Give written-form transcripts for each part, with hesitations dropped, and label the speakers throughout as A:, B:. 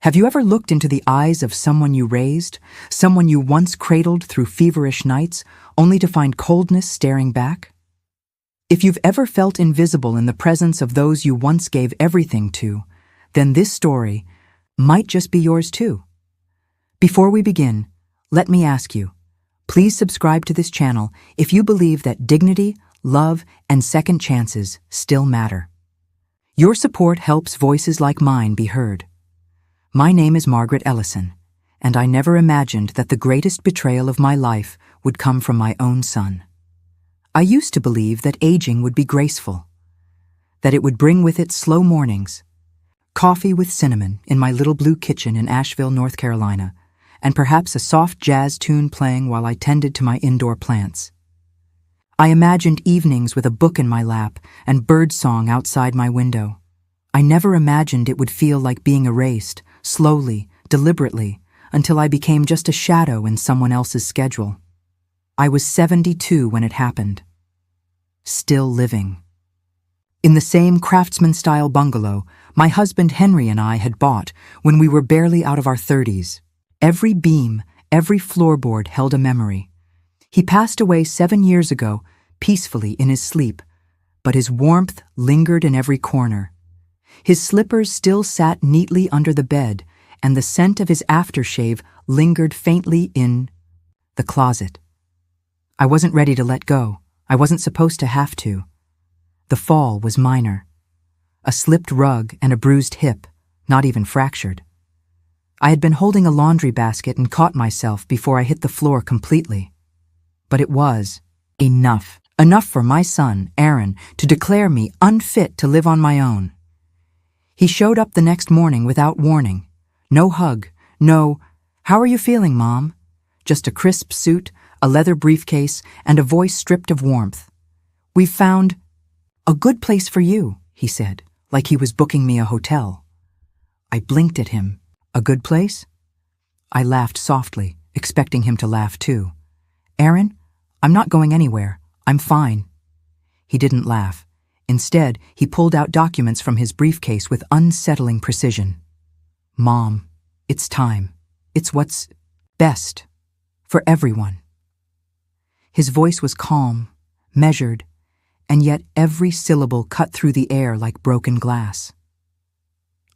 A: Have you ever looked into the eyes of someone you raised, someone you once cradled through feverish nights, only to find coldness staring back? If you've ever felt invisible in the presence of those you once gave everything to, then this story might just be yours too. Before we begin, let me ask you, please subscribe to this channel if you believe that dignity, love, and second chances still matter. Your support helps voices like mine be heard. My name is Margaret Ellison, and I never imagined that the greatest betrayal of my life would come from my own son. I used to believe that aging would be graceful, that it would bring with it slow mornings, coffee with cinnamon in my little blue kitchen in Asheville, North Carolina, and perhaps a soft jazz tune playing while I tended to my indoor plants. I imagined evenings with a book in my lap and birdsong outside my window. I never imagined it would feel like being erased, slowly, deliberately, until I became just a shadow in someone else's schedule. I was 72 when it happened. Still living. In the same craftsman-style bungalow my husband Henry and I had bought when we were barely out of our 30s. Every beam, every floorboard held a memory. He passed away 7 years ago, peacefully in his sleep, but his warmth lingered in every corner. His slippers still sat neatly under the bed, and the scent of his aftershave lingered faintly in the closet. I wasn't ready to let go. I wasn't supposed to have to. The fall was minor. A slipped rug and a bruised hip, not even fractured. I had been holding a laundry basket and caught myself before I hit the floor completely. But it was enough. Enough for my son, Aaron, to declare me unfit to live on my own. He showed up the next morning without warning. No hug, no, "How are you feeling, Mom?" Just a crisp suit, a leather briefcase, and a voice stripped of warmth. "We've found a good place for you," he said, like he was booking me a hotel. I blinked at him. A good place? I laughed softly, expecting him to laugh too. "Aaron, I'm not going anywhere. I'm fine." He didn't laugh. Instead, he pulled out documents from his briefcase with unsettling precision. "Mom, it's time. It's what's best for everyone." His voice was calm, measured, and yet every syllable cut through the air like broken glass.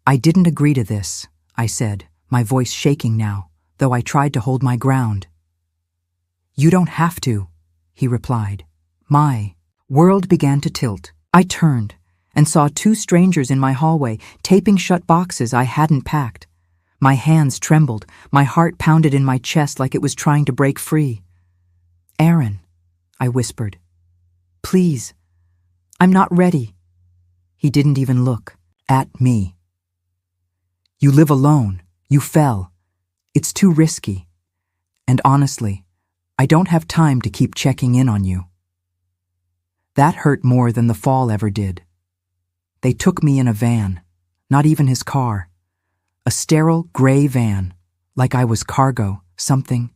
A: "I didn't agree to this," I said, my voice shaking now, though I tried to hold my ground. "You don't have to," he replied. My world began to tilt. I turned and saw two strangers in my hallway taping shut boxes I hadn't packed. My hands trembled, my heart pounded in my chest like it was trying to break free. "Aaron," I whispered. "Please, I'm not ready." He didn't even look at me. "You live alone. You fell. It's too risky. And honestly, I don't have time to keep checking in on you." That hurt more than the fall ever did. They took me in a van, not even his car. A sterile gray van, like I was cargo, something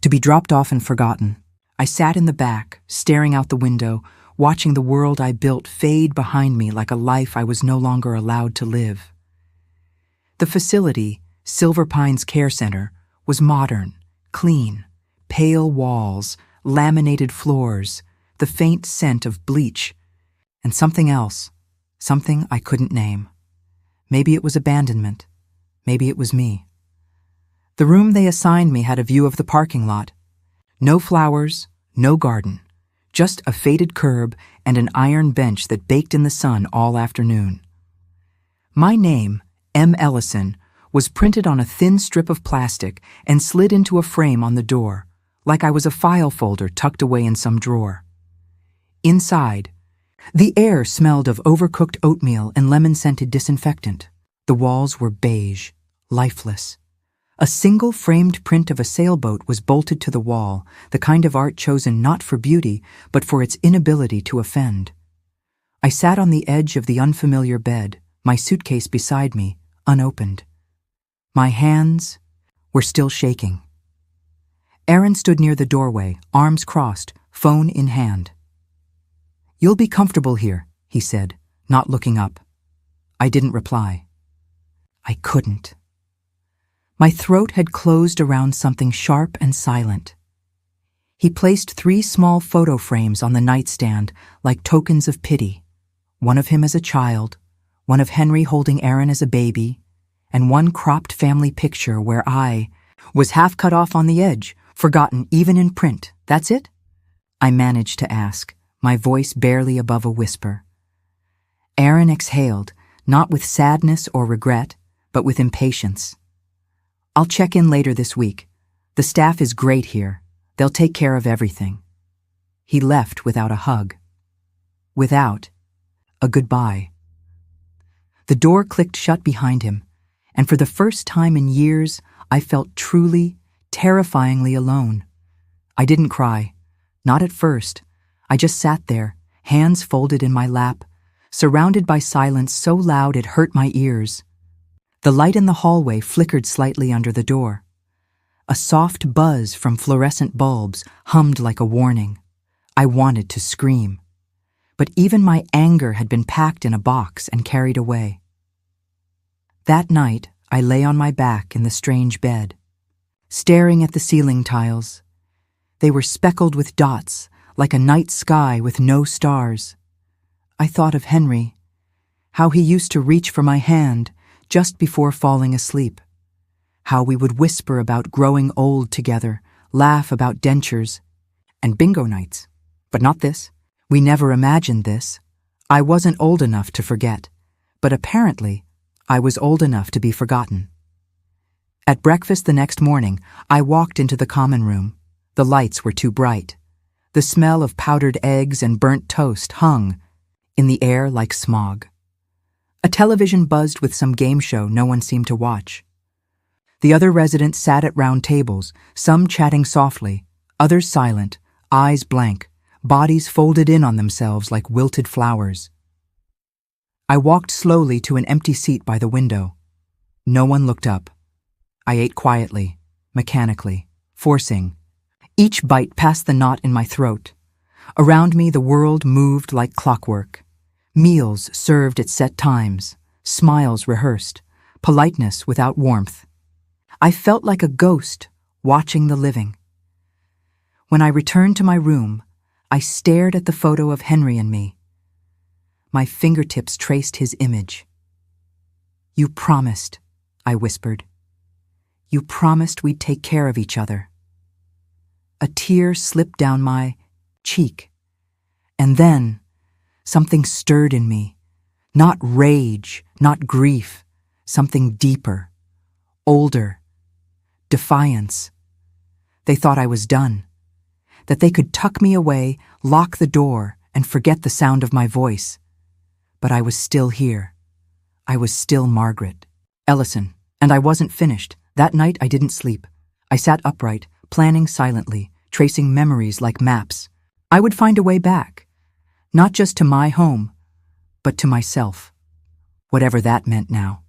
A: to be dropped off and forgotten. I sat in the back, staring out the window, watching the world I built fade behind me like a life I was no longer allowed to live. The facility, Silver Pines Care Center, was modern, clean, pale walls, laminated floors, the faint scent of bleach, and something else, something I couldn't name. Maybe it was abandonment. Maybe it was me. The room they assigned me had a view of the parking lot. No flowers, no garden, just a faded curb and an iron bench that baked in the sun all afternoon. My name, M. Ellison, was printed on a thin strip of plastic and slid into a frame on the door, like I was a file folder tucked away in some drawer. Inside, the air smelled of overcooked oatmeal and lemon-scented disinfectant. The walls were beige, lifeless. A single framed print of a sailboat was bolted to the wall, the kind of art chosen not for beauty, but for its inability to offend. I sat on the edge of the unfamiliar bed, my suitcase beside me, unopened. My hands were still shaking. Aaron stood near the doorway, arms crossed, phone in hand. "You'll be comfortable here," he said, not looking up. I didn't reply. I couldn't. My throat had closed around something sharp and silent. He placed 3 small photo frames on the nightstand like tokens of pity. One of him as a child, one of Henry holding Aaron as a baby, and one cropped family picture where I was half cut off on the edge, forgotten even in print. That's it? I managed to ask, my voice barely above a whisper. Aaron exhaled, not with sadness or regret, but with impatience. I'll check in later this week. The staff is great here. They'll take care of everything. He left without a hug. Without a goodbye. The door clicked shut behind him, and for the first time in years, I felt truly, terrifyingly alone. I didn't cry. Not at first. I just sat there, hands folded in my lap, surrounded by silence so loud it hurt my ears. The light in the hallway flickered slightly under the door. A soft buzz from fluorescent bulbs hummed like a warning. I wanted to scream. But even my anger had been packed in a box and carried away. That night, I lay on my back in the strange bed, staring at the ceiling tiles. They were speckled with dots, like a night sky with no stars. I thought of Henry, how he used to reach for my hand just before falling asleep, how we would whisper about growing old together, laugh about dentures, and bingo nights. But not this. We never imagined this. I wasn't old enough to forget, but apparently I was old enough to be forgotten. At breakfast the next morning, I walked into the common room. The lights were too bright. The smell of powdered eggs and burnt toast hung in the air like smog. A television buzzed with some game show no one seemed to watch. The other residents sat at round tables, some chatting softly, others silent, eyes blank, bodies folded in on themselves like wilted flowers. I walked slowly to an empty seat by the window. No one looked up. I ate quietly, mechanically, forcing each bite past the knot in my throat. Around me the world moved like clockwork. Meals served at set times, smiles rehearsed, politeness without warmth. I felt like a ghost watching the living. When I returned to my room, I stared at the photo of Henry and me. My fingertips traced his image. "You promised," I whispered. "You promised we'd take care of each other." A tear slipped down my cheek. And then something stirred in me. Not rage, not grief, something deeper, older, defiance. They thought I was done, that they could tuck me away, lock the door, and forget the sound of my voice. But I was still here. I was still Margaret Ellison, and I wasn't finished. That night I didn't sleep. I sat upright, planning silently, tracing memories like maps. I would find a way back, not just to my home, but to myself, whatever that meant now.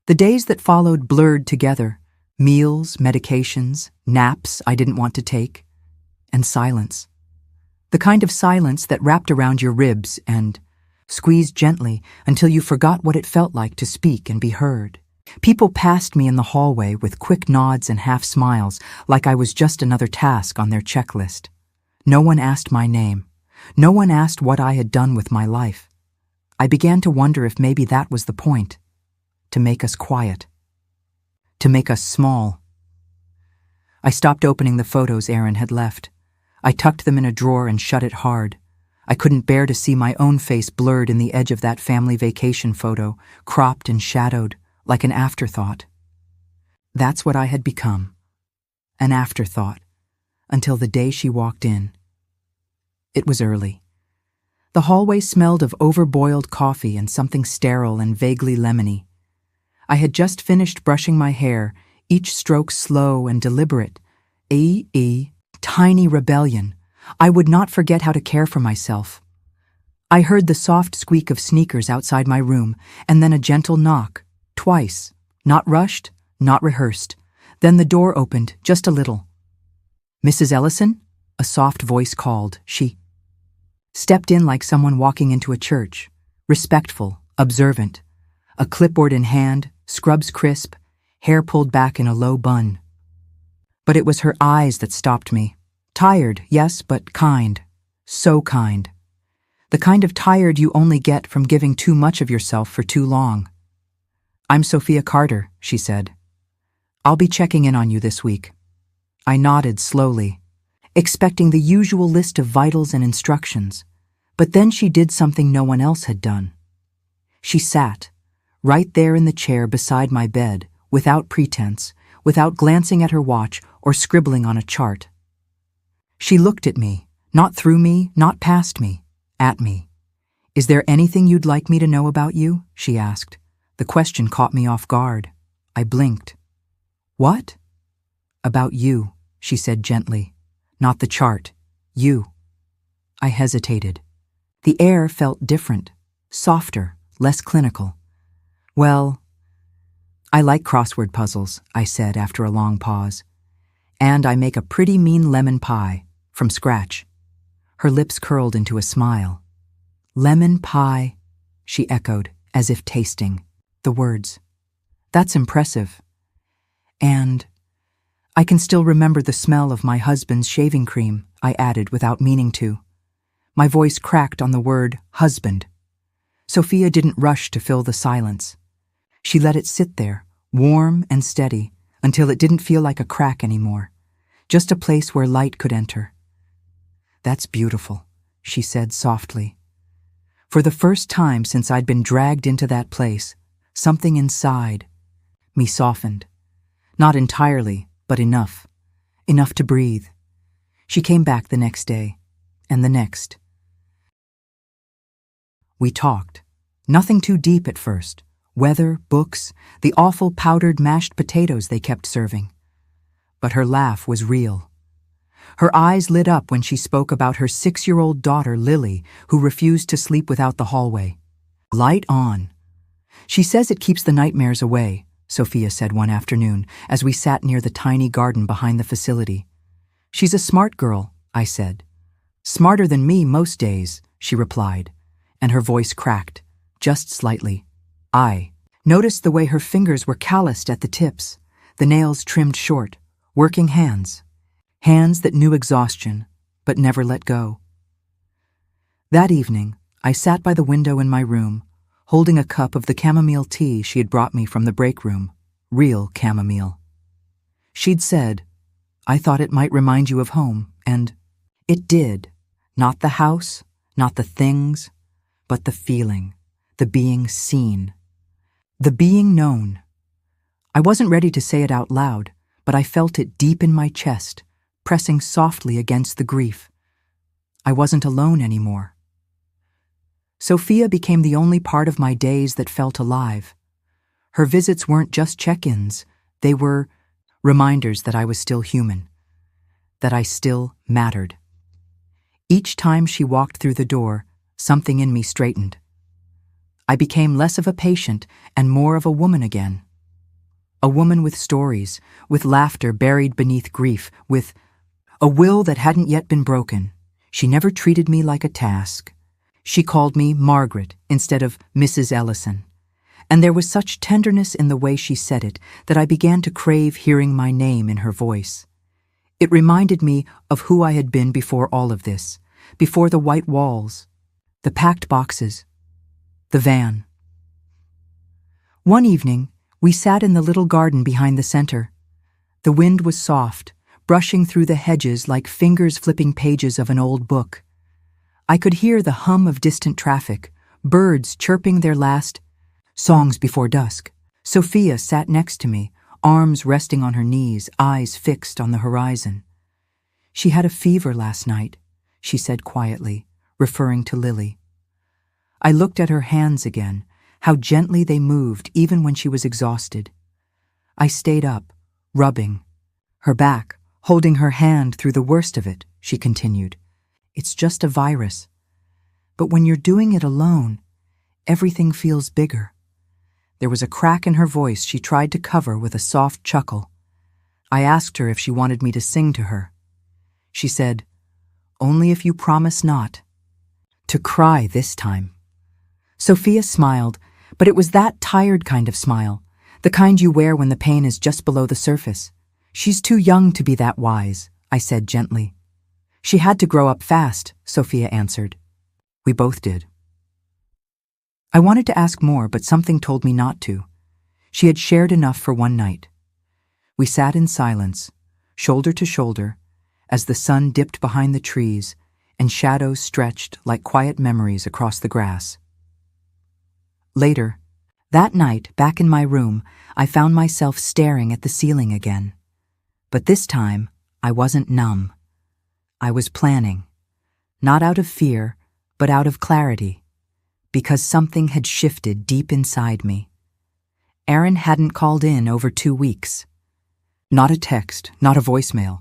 A: The days that followed blurred together, meals, medications, naps I didn't want to take, and silence. The kind of silence that wrapped around your ribs and squeezed gently until you forgot what it felt like to speak and be heard. People passed me in the hallway with quick nods and half smiles, like I was just another task on their checklist. No one asked my name. No one asked what I had done with my life. I began to wonder if maybe that was the point, to make us quiet, to make us small. I stopped opening the photos Aaron had left. I tucked them in a drawer and shut it hard. I couldn't bear to see my own face blurred in the edge of that family vacation photo, cropped and shadowed, like an afterthought. That's what I had become, an afterthought, until the day she walked in. It was early. The hallway smelled of overboiled coffee and something sterile and vaguely lemony. I had just finished brushing my hair, each stroke slow and deliberate. Tiny rebellion. I would not forget how to care for myself. I heard the soft squeak of sneakers outside my room, and then a gentle knock. Twice. Not rushed, not rehearsed. Then the door opened, just a little. "Mrs. Ellison?" A soft voice called. She stepped in like someone walking into a church, respectful, observant. A clipboard in hand, scrubs crisp, hair pulled back in a low bun. But it was her eyes that stopped me. Tired, yes, but kind. So kind. The kind of tired you only get from giving too much of yourself for too long. "I'm Sophia Carter," she said. "I'll be checking in on you this week." I nodded slowly, expecting the usual list of vitals and instructions, but then she did something no one else had done. She sat, right there in the chair beside my bed, without pretense, without glancing at her watch or scribbling on a chart. She looked at me, not through me, not past me, at me. "Is there anything you'd like me to know about you?" she asked. The question caught me off guard. I blinked. "What?" "About you," she said gently. "Not the chart. You." I hesitated. The air felt different, softer, less clinical. "Well, I like crossword puzzles," I said after a long pause. "And I make a pretty mean lemon pie, from scratch." Her lips curled into a smile. "Lemon pie," she echoed, as if tasting the words. "That's impressive. And I can still remember the smell of my husband's shaving cream," I added without meaning to. My voice cracked on the word husband. Sophia didn't rush to fill the silence. She let it sit there, warm and steady, until it didn't feel like a crack anymore, just a place where light could enter. "That's beautiful," she said softly. For the first time since I'd been dragged into that place, something inside me softened. Not entirely, but enough. Enough to breathe. She came back the next day, and the next. We talked. Nothing too deep at first. Weather, books, the awful powdered mashed potatoes they kept serving. But her laugh was real. Her eyes lit up when she spoke about her 6-year-old daughter, Lily, who refused to sleep without the hallway. "Light on." "She says it keeps the nightmares away," Sophia said one afternoon as we sat near the tiny garden behind the facility. "She's a smart girl," I said. "Smarter than me most days," she replied, and her voice cracked, just slightly. I noticed the way her fingers were calloused at the tips, the nails trimmed short, working hands. Hands that knew exhaustion, but never let go. That evening, I sat by the window in my room, holding a cup of the chamomile tea she had brought me from the break room, real chamomile. She'd said, "I thought it might remind you of home," and it did. Not the house, not the things, but the feeling, the being seen, the being known. I wasn't ready to say it out loud, but I felt it deep in my chest, pressing softly against the grief. I wasn't alone anymore. Sophia became the only part of my days that felt alive. Her visits weren't just check-ins, they were reminders that I was still human, that I still mattered. Each time she walked through the door, something in me straightened. I became less of a patient and more of a woman again. A woman with stories, with laughter buried beneath grief, with a will that hadn't yet been broken. She never treated me like a task. She called me Margaret instead of Mrs. Ellison. And there was such tenderness in the way she said it that I began to crave hearing my name in her voice. It reminded me of who I had been before all of this, before the white walls, the packed boxes, the van. One evening, we sat in the little garden behind the center. The wind was soft, brushing through the hedges like fingers flipping pages of an old book. I could hear the hum of distant traffic, birds chirping their last songs before dusk. Sophia sat next to me, arms resting on her knees, eyes fixed on the horizon. "She had a fever last night," she said quietly, referring to Lily. I looked at her hands again, how gently they moved even when she was exhausted. I stayed up, rubbing her back, holding her hand through the worst of it, she continued. "It's just a virus. But when you're doing it alone, everything feels bigger." There was a crack in her voice she tried to cover with a soft chuckle. I asked her if she wanted me to sing to her. She said, "Only if you promise not to cry this time." Sophia smiled, but it was that tired kind of smile, The kind you wear when the pain is just below the surface. She's too young to be that wise, I said gently. She had to grow up fast, Sophia answered. We both did. I wanted to ask more, but something told me not to. She had shared enough for one night. We sat in silence, shoulder to shoulder, as the sun dipped behind the trees and shadows stretched like quiet memories across the grass. Later, that night, back in my room, I found myself staring at the ceiling again. But this time, I wasn't numb. I was planning, not out of fear, but out of clarity, because something had shifted deep inside me. Aaron hadn't called in over 2 weeks. Not a text, not a voicemail.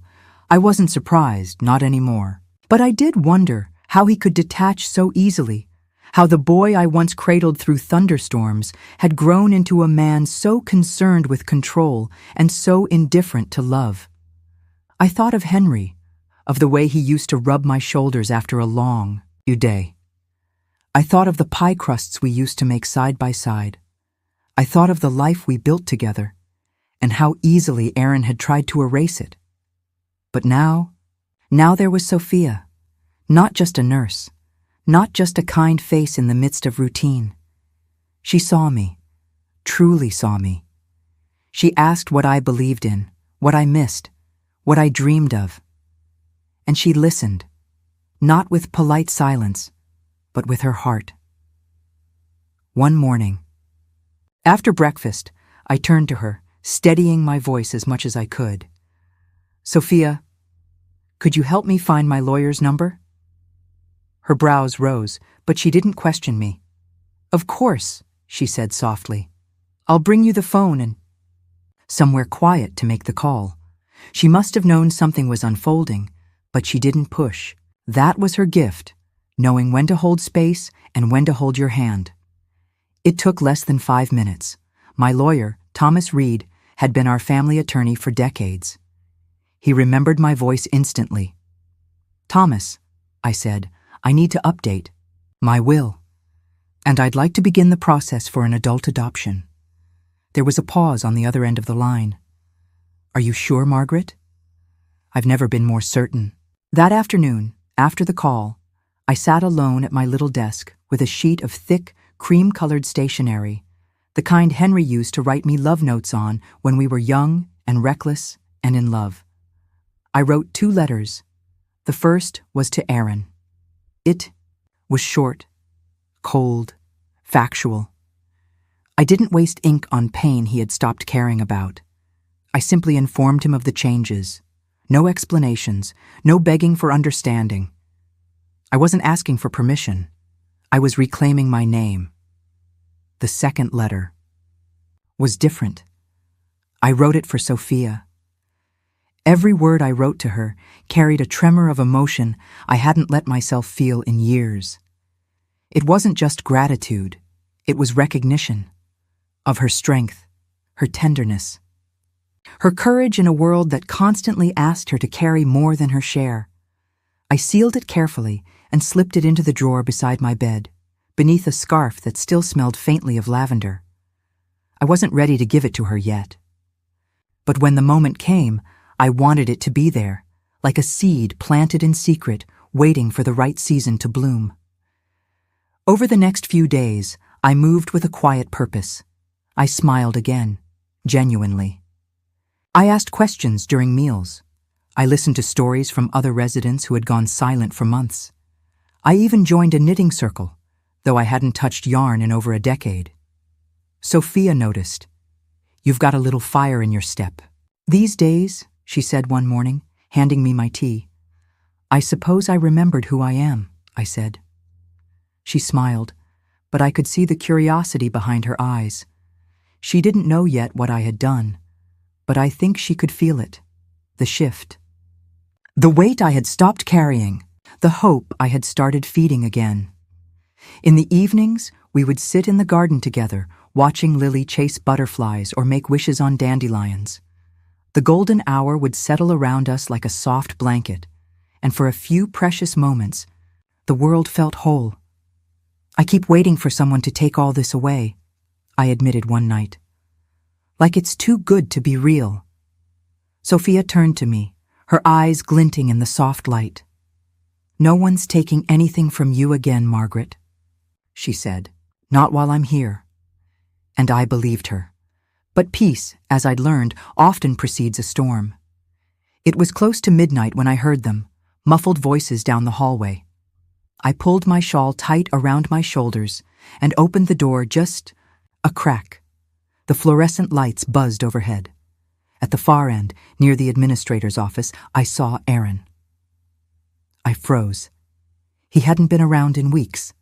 A: I wasn't surprised, not anymore. But I did wonder how he could detach so easily, how the boy I once cradled through thunderstorms had grown into a man so concerned with control and so indifferent to love. I thought of Henry, of the way he used to rub my shoulders after a long day. I thought of the pie crusts we used to make side by side. I thought of the life we built together, and how easily Aaron had tried to erase it. But now there was Sophia, not just a nurse, not just a kind face in the midst of routine. She saw me, truly saw me. She asked what I believed in, what I missed, what I dreamed of. And she listened, not with polite silence, but with her heart. One morning, after breakfast, I turned to her, steadying my voice as much as I could. Sophia, could you help me find my lawyer's number? Her brows rose, but she didn't question me. Of course, she said softly. I'll bring you the phone and somewhere quiet to make the call. She must have known something was unfolding, but she didn't push. That was her gift, knowing when to hold space and when to hold your hand. It took less than 5 minutes. My lawyer, Thomas Reed, had been our family attorney for decades. He remembered my voice instantly. Thomas, I said, I need to update my will, and I'd like to begin the process for an adult adoption. There was a pause on the other end of the line. Are you sure, Margaret? I've never been more certain. That afternoon, after the call, I sat alone at my little desk with a sheet of thick, cream-colored stationery, the kind Henry used to write me love notes on when we were young and reckless and in love. I wrote 2 letters. The first was to Aaron. It was short, cold, factual. I didn't waste ink on pain he had stopped caring about. I simply informed him of the changes. No explanations, no begging for understanding. I wasn't asking for permission. I was reclaiming my name. The second letter was different. I wrote it for Sophia. Every word I wrote to her carried a tremor of emotion I hadn't let myself feel in years. It wasn't just gratitude, it was recognition of her strength, her tenderness, her courage in a world that constantly asked her to carry more than her share. I sealed it carefully and slipped it into the drawer beside my bed, beneath a scarf that still smelled faintly of lavender. I wasn't ready to give it to her yet. But when the moment came, I wanted it to be there, like a seed planted in secret, waiting for the right season to bloom. Over the next few days, I moved with a quiet purpose. I smiled again, genuinely. I asked questions during meals. I listened to stories from other residents who had gone silent for months. I even joined a knitting circle, though I hadn't touched yarn in over a decade. Sophia noticed. You've got a little fire in your step. These days, she said one morning, handing me my tea. I suppose I remembered who I am, I said. She smiled, but I could see the curiosity behind her eyes. She didn't know yet what I had done, but I think she could feel it, the shift. The weight I had stopped carrying, the hope I had started feeding again. In the evenings, we would sit in the garden together, watching Lily chase butterflies or make wishes on dandelions. The golden hour would settle around us like a soft blanket, and for a few precious moments, the world felt whole. I keep waiting for someone to take all this away, I admitted one night. like it's too good to be real. Sophia turned to me, her eyes glinting in the soft light. "No one's taking anything from you again, Margaret," she said. "Not while I'm here." And I believed her. But peace, as I'd learned, often precedes a storm. It was close to midnight when I heard them, muffled voices down the hallway. I pulled my shawl tight around my shoulders and opened the door just a crack. The fluorescent lights buzzed overhead. At the far end, near the administrator's office, I saw Aaron. I froze. He hadn't been around in weeks.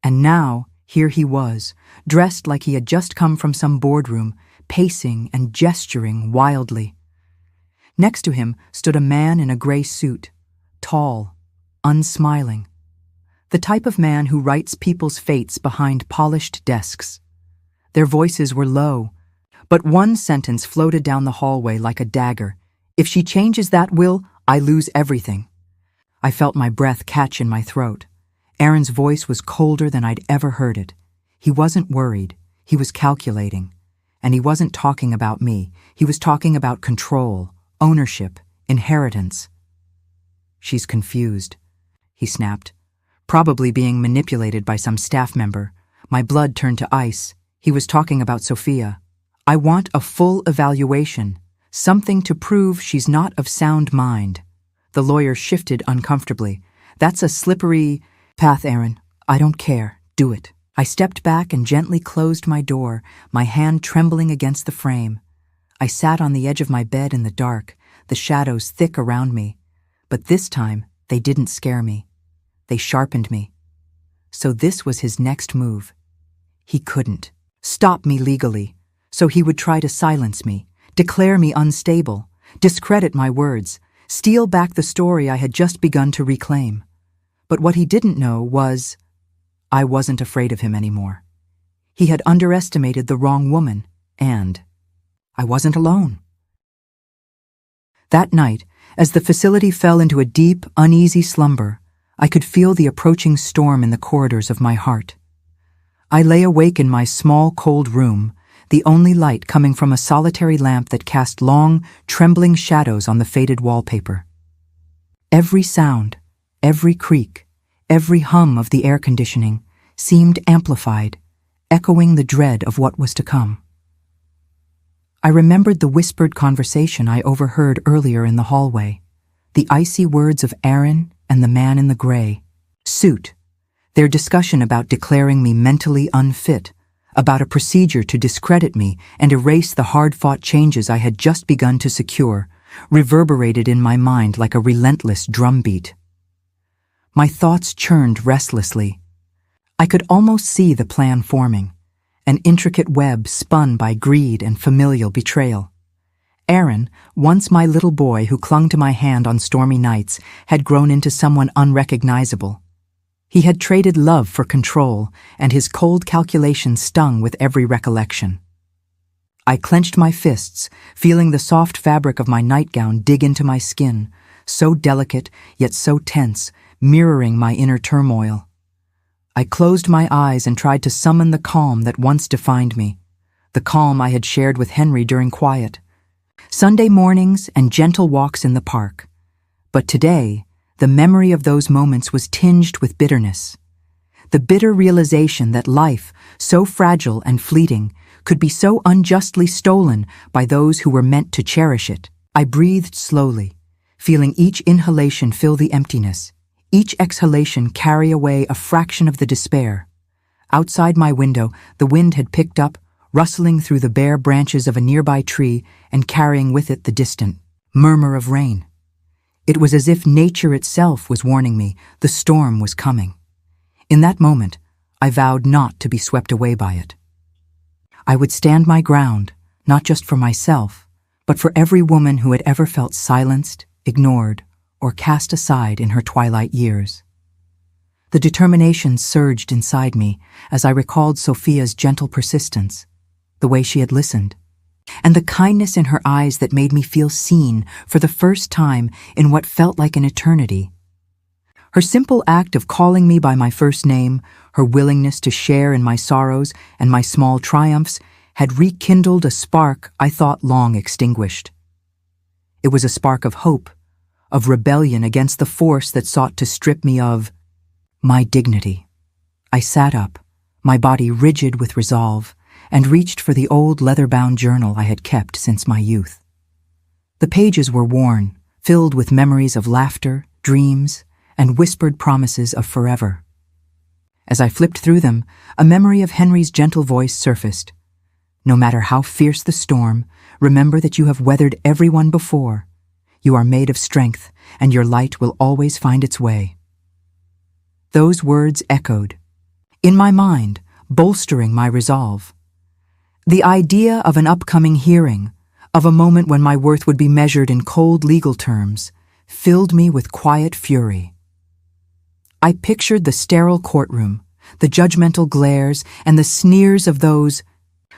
A: And now, here he was, dressed like he had just come from some boardroom, pacing and gesturing wildly. Next to him stood a man in a gray suit, tall, unsmiling. The type of man who writes people's fates behind polished desks. Their voices were low, but one sentence floated down the hallway like a dagger. "If she changes that will, I lose everything." I felt my breath catch in my throat. Aaron's voice was colder than I'd ever heard it. He wasn't worried. He was calculating. And he wasn't talking about me. He was talking about control, ownership, inheritance. "She's confused," he snapped. Probably being manipulated by some staff member. My blood turned to ice. He was talking about Sophia. "I want a full evaluation, something to prove she's not of sound mind." The lawyer shifted uncomfortably. "That's a slippery path, Aaron. I don't care. Do it." I stepped back and gently closed my door, my hand trembling against the frame. I sat on the edge of my bed in the dark, the shadows thick around me. But this time, they didn't scare me. They sharpened me. So this was his next move. He couldn't stop me legally, so he would try to silence me, declare me unstable, discredit my words, steal back the story I had just begun to reclaim. But what he didn't know was, I wasn't afraid of him anymore. He had underestimated the wrong woman, and I wasn't alone. That night, as the facility fell into a deep, uneasy slumber, I could feel the approaching storm in the corridors of my heart. I lay awake in my small, cold room, the only light coming from a solitary lamp that cast long, trembling shadows on the faded wallpaper. Every sound, every creak, every hum of the air conditioning seemed amplified, echoing the dread of what was to come. I remembered the whispered conversation I overheard earlier in the hallway, the icy words of Aaron and the man in the gray suit, their discussion about declaring me mentally unfit, about a procedure to discredit me and erase the hard-fought changes I had just begun to secure, reverberated in my mind like a relentless drumbeat. My thoughts churned restlessly. I could almost see the plan forming, an intricate web spun by greed and familial betrayal. Aaron, once my little boy who clung to my hand on stormy nights, had grown into someone unrecognizable. He had traded love for control, and his cold calculation stung with every recollection. I clenched my fists, feeling the soft fabric of my nightgown dig into my skin, so delicate yet so tense, mirroring my inner turmoil. I closed my eyes and tried to summon the calm that once defined me, the calm I had shared with Henry during quiet. Sunday mornings and gentle walks in the park. But today, the memory of those moments was tinged with bitterness. The bitter realization that life, so fragile and fleeting, could be so unjustly stolen by those who were meant to cherish it. I breathed slowly, feeling each inhalation fill the emptiness, each exhalation carry away a fraction of the despair. Outside my window, the wind had picked up, rustling through the bare branches of a nearby tree and carrying with it the distant murmur of rain. It was as if nature itself was warning me the storm was coming. In that moment, I vowed not to be swept away by it. I would stand my ground, not just for myself, but for every woman who had ever felt silenced, ignored, or cast aside in her twilight years. The determination surged inside me as I recalled Sophia's gentle persistence, the way she had listened, and the kindness in her eyes that made me feel seen for the first time in what felt like an eternity. Her simple act of calling me by my first name, her willingness to share in my sorrows and my small triumphs, had rekindled a spark I thought long extinguished. It was a spark of hope, of rebellion against the force that sought to strip me of my dignity. I sat up, my body rigid with resolve, and reached for the old leather-bound journal I had kept since my youth. The pages were worn, filled with memories of laughter, dreams, and whispered promises of forever. As I flipped through them, a memory of Henry's gentle voice surfaced. No matter how fierce the storm, remember that you have weathered everyone before. You are made of strength, and your light will always find its way. Those words echoed, in my mind, bolstering my resolve. The idea of an upcoming hearing, of a moment when my worth would be measured in cold legal terms, filled me with quiet fury. I pictured the sterile courtroom, the judgmental glares, and the sneers of those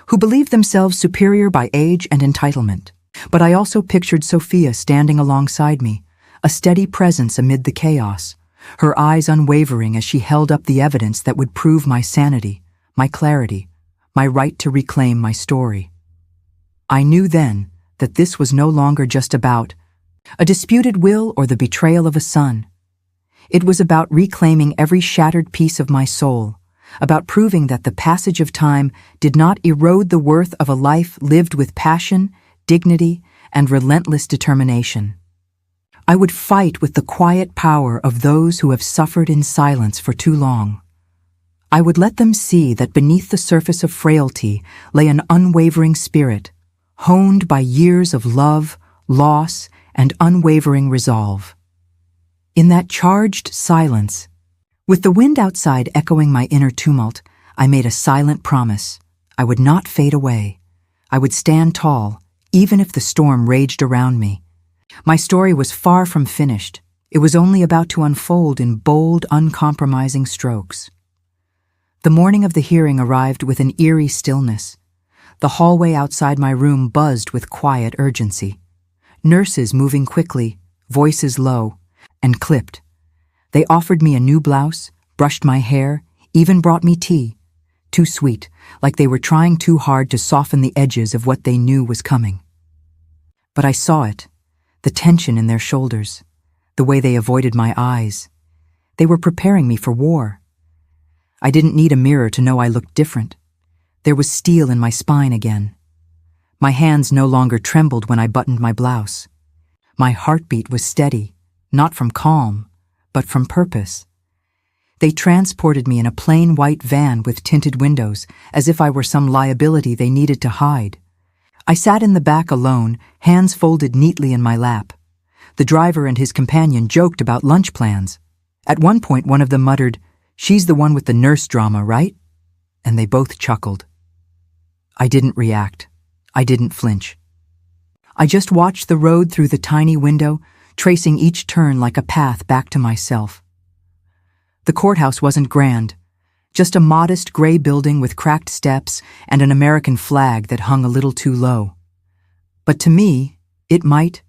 A: who believed themselves superior by age and entitlement. But I also pictured Sophia standing alongside me, a steady presence amid the chaos, her eyes unwavering as she held up the evidence that would prove my sanity, my clarity, my right to reclaim my story. I knew then that this was no longer just about a disputed will or the betrayal of a son. It was about reclaiming every shattered piece of my soul, about proving that the passage of time did not erode the worth of a life lived with passion, dignity, and relentless determination. I would fight with the quiet power of those who have suffered in silence for too long. I would let them see that beneath the surface of frailty lay an unwavering spirit, honed by years of love, loss, and unwavering resolve. In that charged silence, with the wind outside echoing my inner tumult, I made a silent promise. I would not fade away. I would stand tall, even if the storm raged around me. My story was far from finished. It was only about to unfold in bold, uncompromising strokes. The morning of the hearing arrived with an eerie stillness. The hallway outside my room buzzed with quiet urgency. Nurses moving quickly, voices low, and clipped. They offered me a new blouse, brushed my hair, even brought me tea. Too sweet, like they were trying too hard to soften the edges of what they knew was coming. But I saw it, the tension in their shoulders, the way they avoided my eyes. They were preparing me for war. I didn't need a mirror to know I looked different. There was steel in my spine again. My hands no longer trembled when I buttoned my blouse. My heartbeat was steady, not from calm, but from purpose. They transported me in a plain white van with tinted windows, as if I were some liability they needed to hide. I sat in the back alone, hands folded neatly in my lap. The driver and his companion joked about lunch plans. At one point, one of them muttered, "She's the one with the nurse drama, right?" And they both chuckled. I didn't react. I didn't flinch. I just watched the road through the tiny window, tracing each turn like a path back to myself. The courthouse wasn't grand, just a modest gray building with cracked steps and an American flag that hung a little too low. But to me, it might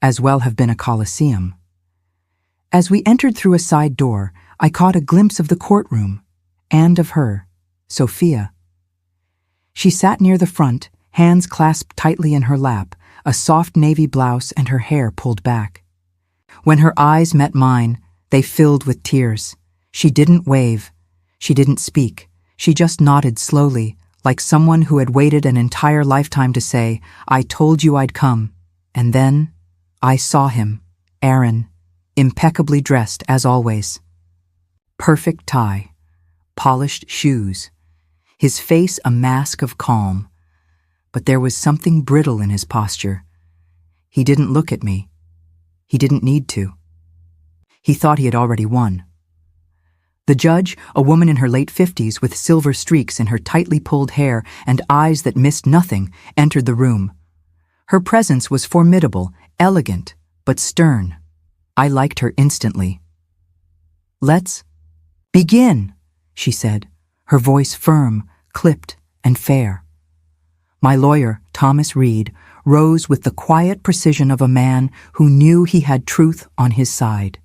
A: as well have been a coliseum. As we entered through a side door, I caught a glimpse of the courtroom, and of her, Sophia. She sat near the front, hands clasped tightly in her lap, a soft navy blouse and her hair pulled back. When her eyes met mine, they filled with tears. She didn't wave. She didn't speak. She just nodded slowly, like someone who had waited an entire lifetime to say, "I told you I'd come." And then I saw him, Aaron, impeccably dressed as always. Perfect tie, polished shoes, his face a mask of calm. But there was something brittle in his posture. He didn't look at me. He didn't need to. He thought he had already won. The judge, a woman in her late 50s with silver streaks in her tightly pulled hair and eyes that missed nothing, entered the room. Her presence was formidable, elegant, but stern. I liked her instantly. "Let's begin," she said, her voice firm, clipped, and fair. My lawyer, Thomas Reed, rose with the quiet precision of a man who knew he had truth on his side.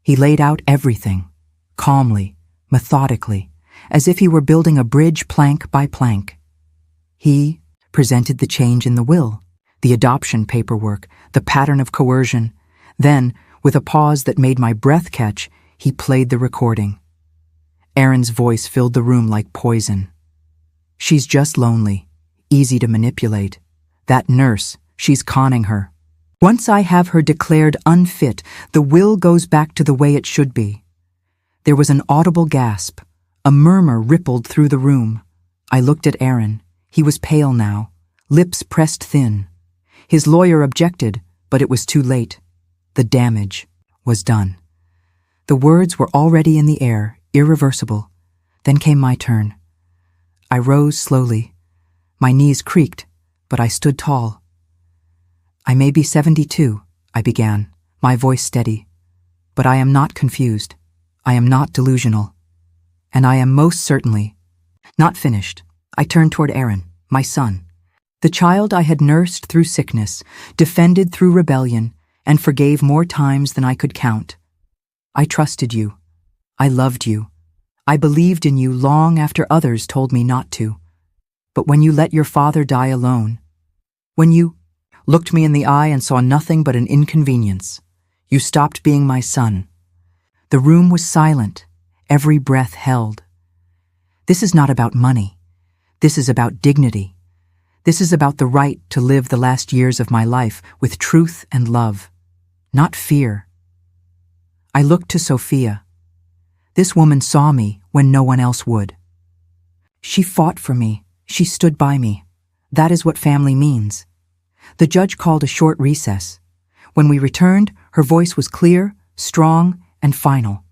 A: He laid out everything, calmly, methodically, as if he were building a bridge plank by plank. He presented the change in the will, the adoption paperwork, the pattern of coercion. Then, with a pause that made my breath catch, he played the recording. Aaron's voice filled the room like poison. She's just lonely, easy to manipulate. That nurse, she's conning her. Once I have her declared unfit, the will goes back to the way it should be. There was an audible gasp. A murmur rippled through the room. I looked at Aaron. He was pale now, lips pressed thin. His lawyer objected, but it was too late. The damage was done. The words were already in the air, irreversible. Then came my turn. I rose slowly. My knees creaked, but I stood tall. I may be 72, I began, my voice steady. But I am not confused. I am not delusional. And I am most certainly not finished. I turned toward Aaron, my son, the child I had nursed through sickness, defended through rebellion, and forgave more times than I could count. I trusted you. I loved you. I believed in you long after others told me not to. But when you let your father die alone, when you looked me in the eye and saw nothing but an inconvenience, you stopped being my son. The room was silent, every breath held. This is not about money. This is about dignity. This is about the right to live the last years of my life with truth and love, not fear. I looked to Sophia. This woman saw me when no one else would. She fought for me. She stood by me. That is what family means. The judge called a short recess. When we returned, her voice was clear, strong, and final.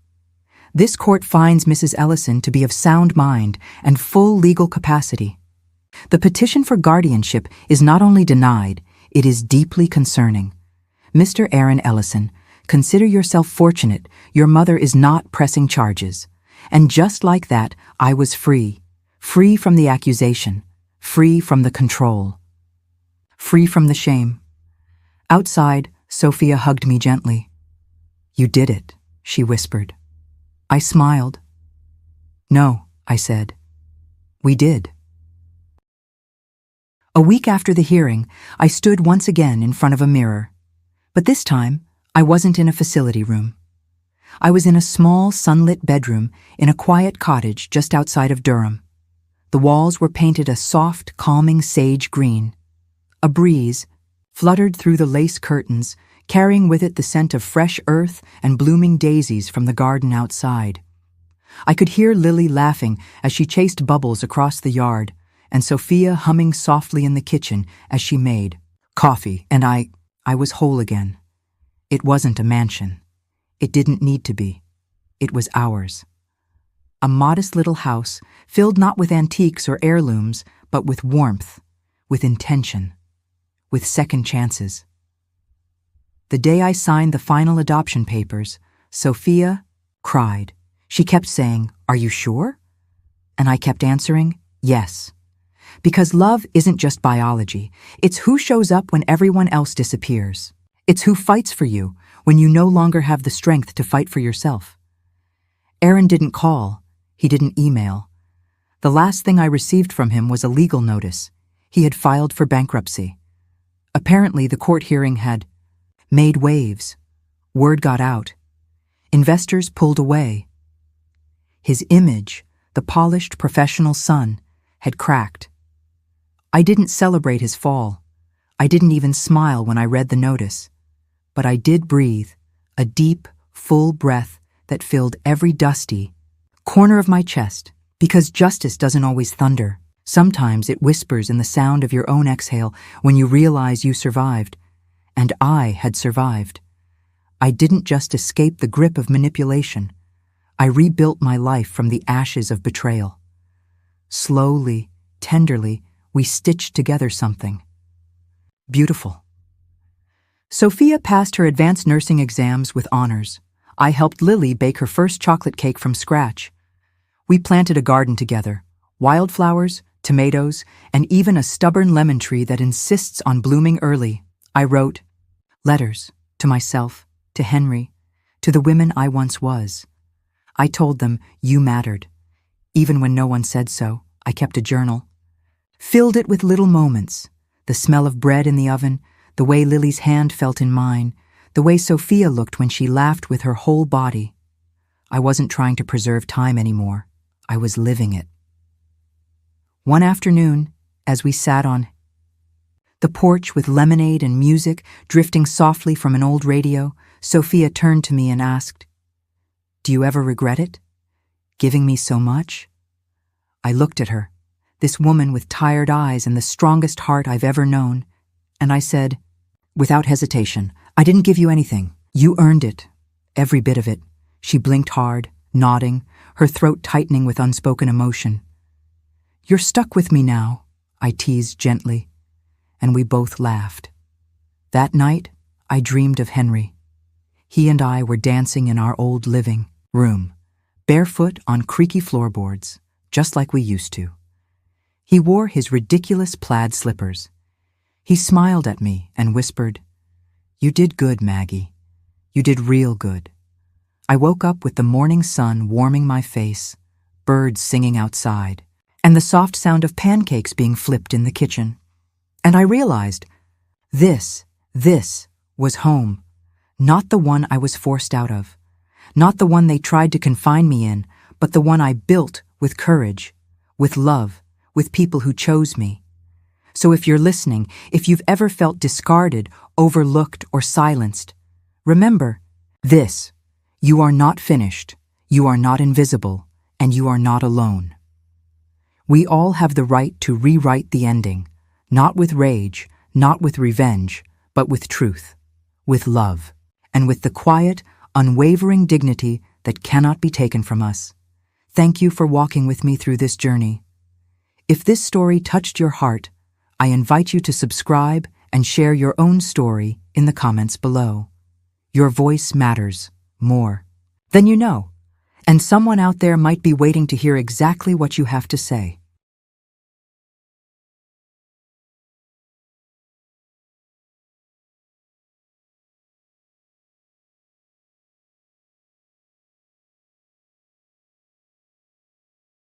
A: This court finds Mrs. Ellison to be of sound mind and full legal capacity. The petition for guardianship is not only denied, it is deeply concerning. Mr. Aaron Ellison, consider yourself fortunate your mother is not pressing charges. And just like that, I was free. Free from the accusation. Free from the control. Free from the shame. Outside, Sophia hugged me gently. You did it, she whispered. I smiled. No, I said. We did. A week after the hearing, I stood once again in front of a mirror. But this time, I wasn't in a facility room. I was in a small, sunlit bedroom in a quiet cottage just outside of Durham. The walls were painted a soft, calming sage green. A breeze fluttered through the lace curtains, carrying with it the scent of fresh earth and blooming daisies from the garden outside. I could hear Lily laughing as she chased bubbles across the yard, and Sophia humming softly in the kitchen as she made coffee, and I was whole again. It wasn't a mansion. It didn't need to be. It was ours. A modest little house, filled not with antiques or heirlooms, but with warmth, with intention, with second chances. The day I signed the final adoption papers, Sophia cried. She kept saying, "Are you sure?" And I kept answering, "Yes." Because love isn't just biology. It's who shows up when everyone else disappears. It's who fights for you when you no longer have the strength to fight for yourself. Aaron didn't call. He didn't email. The last thing I received from him was a legal notice. He had filed for bankruptcy. Apparently, the court hearing had made waves. Word got out. Investors pulled away. His image, the polished professional son, had cracked. I didn't celebrate his fall. I didn't even smile when I read the notice. But I did breathe, a deep, full breath that filled every dusty corner of my chest, because justice doesn't always thunder. Sometimes it whispers in the sound of your own exhale when you realize you survived. And I had survived. I didn't just escape the grip of manipulation. I rebuilt my life from the ashes of betrayal. Slowly, tenderly, we stitched together something beautiful. Sophia passed her advanced nursing exams with honors. I helped Lily bake her first chocolate cake from scratch. We planted a garden together, wildflowers, tomatoes, and even a stubborn lemon tree that insists on blooming early. I wrote letters to myself, to Henry, to the women I once was. I told them you mattered. Even when no one said so, I kept a journal. Filled it with little moments, the smell of bread in the oven, the way Lily's hand felt in mine, the way Sophia looked when she laughed with her whole body. I wasn't trying to preserve time anymore. I was living it. One afternoon, as we sat on the porch with lemonade and music drifting softly from an old radio, Sophia turned to me and asked, "Do you ever regret it? Giving me so much?" I looked at her, this woman with tired eyes and the strongest heart I've ever known, and I said, without hesitation, "I didn't give you anything. You earned it. Every bit of it." She blinked hard, nodding, her throat tightening with unspoken emotion. "You're stuck with me now," I teased gently, and we both laughed. That night, I dreamed of Henry. He and I were dancing in our old living room, barefoot on creaky floorboards, just like we used to. He wore his ridiculous plaid slippers. He smiled at me and whispered, "You did good, Maggie. You did real good." I woke up with the morning sun warming my face, birds singing outside, and the soft sound of pancakes being flipped in the kitchen. And I realized, this was home, not the one I was forced out of, not the one they tried to confine me in, but the one I built with courage, with love, with people who chose me. So if you're listening, if you've ever felt discarded, overlooked, or silenced, remember this: you are not finished, you are not invisible, and you are not alone. We all have the right to rewrite the ending, not with rage, not with revenge, but with truth, with love, and with the quiet, unwavering dignity that cannot be taken from us. Thank you for walking with me through this journey. If this story touched your heart, I invite you to subscribe and share your own story in the comments below. Your voice matters more than you know, and someone out there might be waiting to hear exactly what you have to say.